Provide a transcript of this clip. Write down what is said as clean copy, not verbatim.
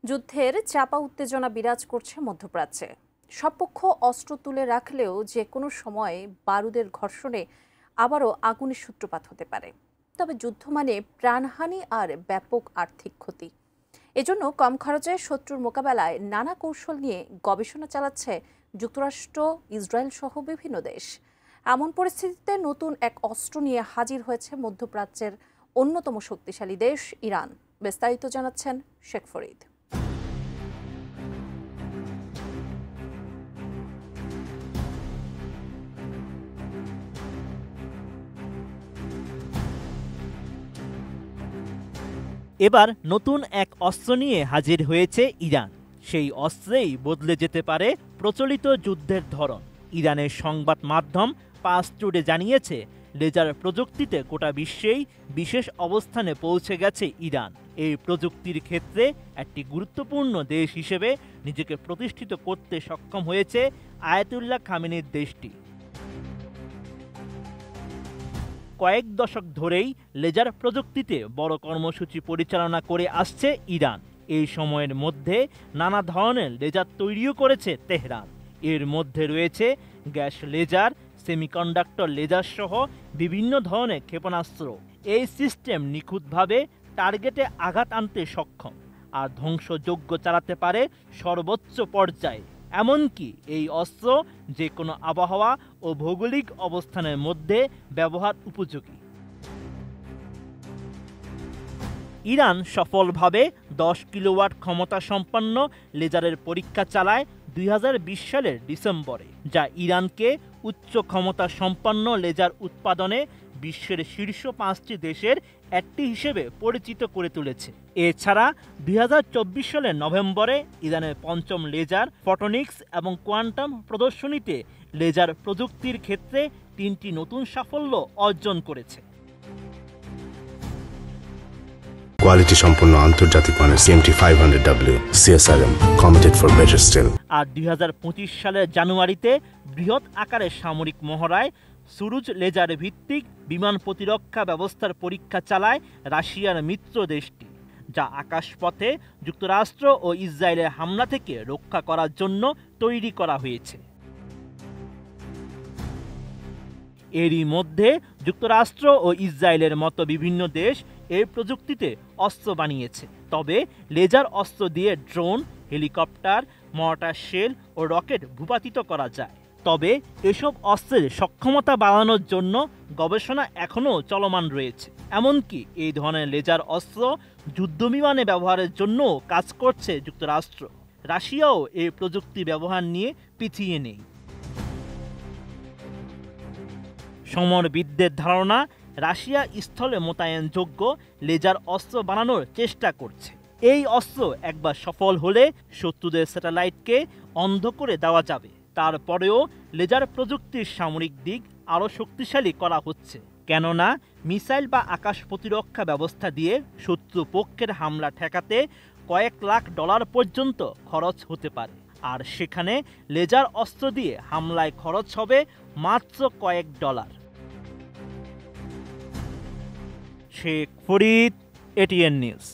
যুদ্ধের চাপা উত্তেজনা বিরাজ করছে মধ্যপ্রাচ্যে। সব পক্ষ অস্ত্র তুলে রাখলেও যে কোনো সময় বারুদের ঘর্ষণে আবারও আগুনের সূত্রপাত হতে পারে। তবে যুদ্ধ মানে প্রাণহানি আর ব্যাপক আর্থিক ক্ষতি। এজন্য কম খরচে শত্রুর মোকাবেলায় নানা কৌশল নিয়ে গবেষণা চালাচ্ছে যুক্তরাষ্ট্র, ইসরায়েল সহ বিভিন্ন দেশ। এমন পরিস্থিতিতে নতুন এক অস্ত্র নিয়ে হাজির হয়েছে মধ্যপ্রাচ্যের অন্যতম শক্তিশালী দেশ ইরান। বিস্তারিত জানাচ্ছেন শেখ ফরিদ। এবার নতুন এক অস্ত্র নিয়ে হাজির হয়েছে ইরান। সেই অস্ত্রেই বদলে যেতে পারে প্রচলিত যুদ্ধের ধরন। ইরানের সংবাদ মাধ্যম পাস টুডে জানিয়েছে, লেজার প্রযুক্তিতে গোটা বিশ্বেই বিশেষ অবস্থানে পৌঁছে গেছে ইরান। এই প্রযুক্তির ক্ষেত্রে একটি গুরুত্বপূর্ণ দেশ হিসেবে নিজেকে প্রতিষ্ঠিত করতে সক্ষম হয়েছে আয়াতুল্লাহ খামেনির দেশটি। কয়েক দশক ধরেই লেজার প্রযুক্তিতে বড় কর্মসূচি পরিচালনা করে আসছে ইরান। এই সময়ের মধ্যে নানা ধরনের লেজার তৈরিও করেছে তেহরান। এর মধ্যে রয়েছে গ্যাস লেজার, সেমিকন্ডাক্টর লেজার সহ বিভিন্ন ধরনের ক্ষেপণাস্ত্র। এই সিস্টেম নিখুঁতভাবে টার্গেটে আঘাত আনতে সক্ষম আর ধ্বংসযজ্ঞ চালাতে পারে সর্বোচ্চ পর্যায়ে। এমনকি এই অস্ত্র যে কোনো আবহাওয়া ও ভৌগোলিক অবস্থানের মধ্যে ব্যবহার উপযোগী। ইরান সফলভাবে 10 কিলোওয়াট ক্ষমতা সম্পন্ন লেজারের পরীক্ষা চালায় 2020 সালের ডিসেম্বরে, যা ইরানকে উচ্চ ক্ষমতা সম্পন্ন লেজার উৎপাদনে বিশ্বের শীর্ষ 5টি দেশের একটি হিসেবে পরিচিত করে তুলেছে। এছাড়া 2024 সালের নভেম্বরে ইরানের পঞ্চম লেজার, ফটোনিক্স এবং কোয়ান্টাম প্রদর্শনীতে লেজার প্রযুক্তির ক্ষেত্রে 3টি নতুন সাফল্য অর্জন করেছে। কোয়ালিটি সম্পন্ন আন্তর্জাতিক মানের CMT500W CSRM committed for better steel. আর 2025 সালের জানুয়ারিতে বৃহৎ আকারের সামরিক মহড়ায় সুরুজ লেজার ভিত্তিক বিমান প্রতিরক্ষা ব্যবস্থার পরীক্ষা চালায় রাশিয়ার মিত্র দেশটি, যা আকাশপথে যুক্তরাষ্ট্র ও ইসরায়েলের হামলা থেকে রক্ষা করার জন্য তৈরি করা হয়েছে। এরই মধ্যে যুক্তরাষ্ট্র ও ইসরায়েলের মতো বিভিন্ন দেশ এই প্রযুক্তিতে অস্ত্র বানিয়েছে। তবে লেজার অস্ত্র দিয়ে ড্রোন, হেলিকপ্টার, মর্টার শেল ও রকেট ভূপাতিত করা যায়। তবে এসব অস্ত্রের সক্ষমতা বাড়ানোর জন্য গবেষণা এখনও চলমান রয়েছে। এমনকি এই ধরনের লেজার অস্ত্র যুদ্ধবিমানে ব্যবহারের জন্য কাজ করছে যুক্তরাষ্ট্র। রাশিয়াও এই প্রযুক্তি ব্যবহার নিয়ে পিছিয়ে নেই। সমরবিদদের ধারণা, রাশিয়া স্থলে মোতায়েনযোগ্য লেজার অস্ত্র বানানোর চেষ্টা করছে। এই অস্ত্র একবার সফল হলে শত্রুদের স্যাটেলাইটকে অন্ধ করে দেওয়া যাবে। তারপরেও লেজার প্রযুক্তির সামরিক দিক আরও শক্তিশালী করা হচ্ছে, কেননা মিসাইল বা আকাশ প্রতিরক্ষা ব্যবস্থা দিয়ে শত্রু পক্ষের হামলা ঠেকাতে কয়েক লাখ ডলার পর্যন্ত খরচ হতে পারে। আর সেখানে লেজার অস্ত্র দিয়ে হামলায় খরচ হবে মাত্র কয়েক dollar. Sheikh Farid, ATN news.